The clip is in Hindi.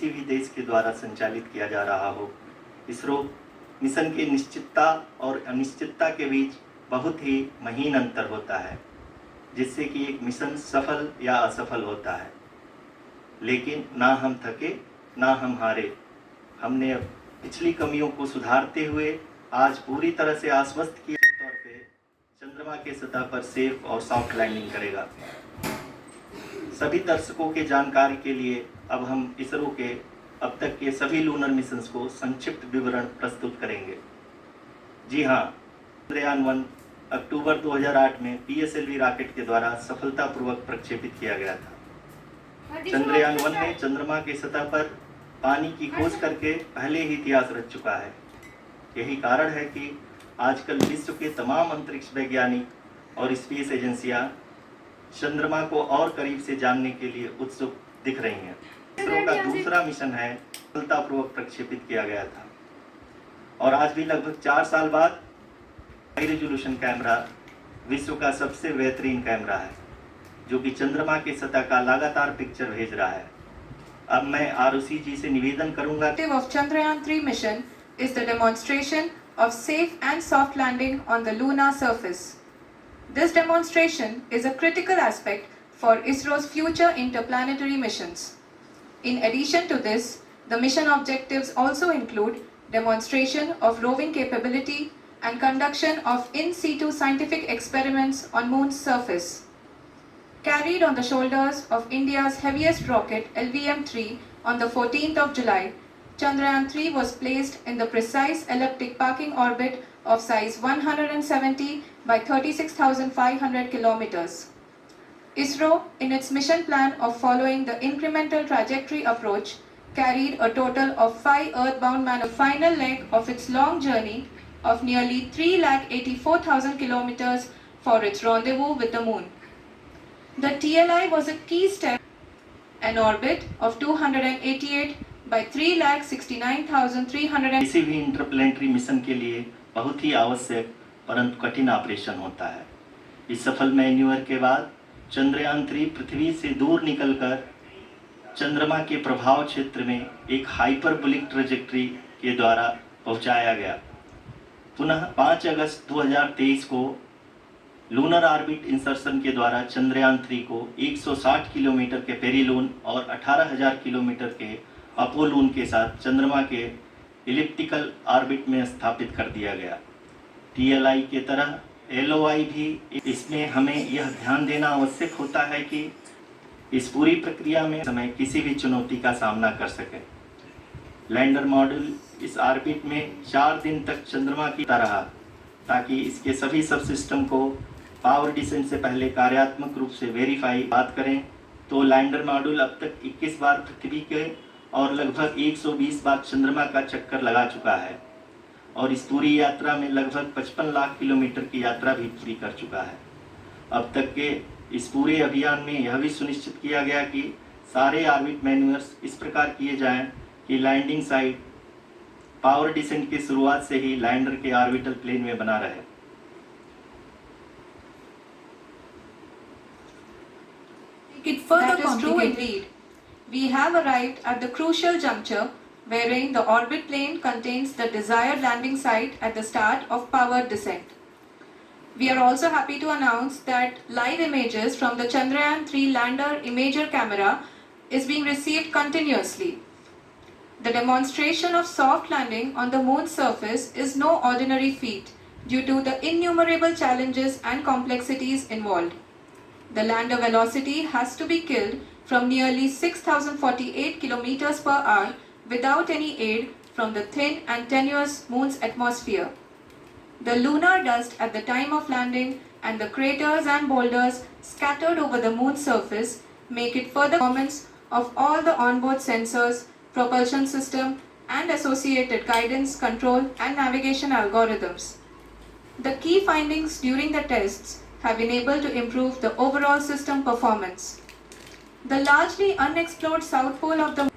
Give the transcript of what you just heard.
किसी भी देश के द्वारा संचालित किया जा रहा हो, इसरो मिशन की निश्चितता और अनिश्चितता के बीच बहुत ही महीन अंतर होता है, जिससे कि एक मिशन सफल या असफल होता है। लेकिन ना हम थके ना हम हारे। हमने पिछली कमियों को सुधारते हुए आज पूरी तरह से आश्वस्त किए तौर पे चंद्रमा के सतह पर सेफ और सॉफ्ट लैंडिंग करेगा। सभी दर्शकों के जानकारी के लिए अब हम इसरो के अब तक के सभी लूनर मिशंस को संक्षिप्त विवरण प्रस्तुत करेंगे। जी हाँ, चंद्रयान-1 अक्टूबर 2008 में PSLV रॉकेट के द्वारा सफलतापूर्वक प्रक्षेपित किया गया था। चंद्रयान-1 ने चंद्रमा की सतह पर पानी की खोज करके पहले ही इतिहास रच चुका है। यही कारण है कि आजकल विश्व के तमाम अंतरिक्ष वैज्ञानिक और स्पेस एजेंसियां चंद्रमा को और करीब से जानने के लिए उत्सुक दिख रही हैं। इसरो का दूसरा मिशन है सफलतापूर्वक प्रक्षेपित किया गया था और आज भी लगभग 4 साल बाद हाई रेजोल्यूशन कैमरा विश्व का सबसे बेहतरीन कैमरा है, जो कि चंद्रमा की सतह का लगातार पिक्चर भेज रहा है। अब मैं आरुषि जी से निवेदन करूंगा। Objective of Chandrayaan-3 mission is the demonstration of safe and soft landing on the lunar surface. This demonstration is a critical aspect for ISRO's future interplanetary missions. In addition to this, the mission objectives also include demonstration of roving capability and conduction of in situ scientific experiments on Moon's surface. Carried on the shoulders of India's heaviest rocket LVM-3 on the 14th of July, Chandrayaan-3 was placed in the precise elliptic parking orbit of size 170 by 36,500 kilometers. ISRO, in its mission plan of following the incremental trajectory approach, carried a total of 5 earthbound the final leg of its long journey of nearly 384,000 kilometers for its rendezvous with the Moon. The TLI was a key step, an orbit of 288 by 3,69,300. किसी भी इंटरप्लेनेटरी मिशन के लिए बहुत ही आवश्यक परंतु कठिन ऑपरेशन होता है। इस सफल मैन्यूअर के बाद चंद्रयान-3 पृथ्वी से दूर निकलकर चंद्रमा के प्रभाव क्षेत्र में एक हाइपरबोलिक ट्रैजेक्टरी के द्वारा पहुंचाया गया। पुनः 5 अगस्त 2023 को लूनर ऑर्बिट इंसर्शन के द्वारा चंद्रयान-3 को 160 किलोमीटर के पेरिलून और 18,000 किलोमीटर के अपोलून के साथ चंद्रमा के इलिप्टिकल ऑर्बिट में स्थापित कर दिया गया। TLI के तरह LOI भी, इसमें हमें यह ध्यान देना आवश्यक होता है कि इस पूरी प्रक्रिया में समय किसी भी चुनौती का सामना कर सके। लैंडर मॉड्यूल इस ऑर्बिट में 4 दिन तक चंद्रमा की तरह, ताकि इसके सभी सब सिस्टम को पावर डिसेंट से पहले कार्यात्मक रूप से वेरीफाई बात करें तो लैंडर मॉड्यूल अब तक 21 बार पृथ्वी के और लगभग 120 बार चंद्रमा का चक्कर लगा चुका है और इस पूरी यात्रा में लगभग 55 लाख किलोमीटर की यात्रा भी पूरी कर चुका है। अब तक के इस पूरे अभियान में यह भी सुनिश्चित किया गया कि सारे ऑर्बिट मैन्यूअर्स इस प्रकार किए जाएं कि लैंडिंग साइट पावर डिसेंट की शुरुआत से ही लैंडर के ऑर्बिटल प्लेन में बना रहे। That is true indeed. We have arrived at the crucial juncture wherein the orbit plane contains the desired landing site at the start of powered descent. We are also happy to announce that live images from the Chandrayaan-3 lander imager camera is being received continuously. The demonstration of soft landing on the Moon's surface is no ordinary feat due to the innumerable challenges and complexities involved. The lander velocity has to be killed from nearly 6,048 kilometers per hour without any aid from the thin and tenuous Moon's atmosphere. The lunar dust at the time of landing and the craters and boulders scattered over the Moon's surface make it further performance of all the onboard sensors, propulsion system and associated guidance, control and navigation algorithms. The key findings during the tests have been able to improve the overall system performance. The largely unexplored south pole of the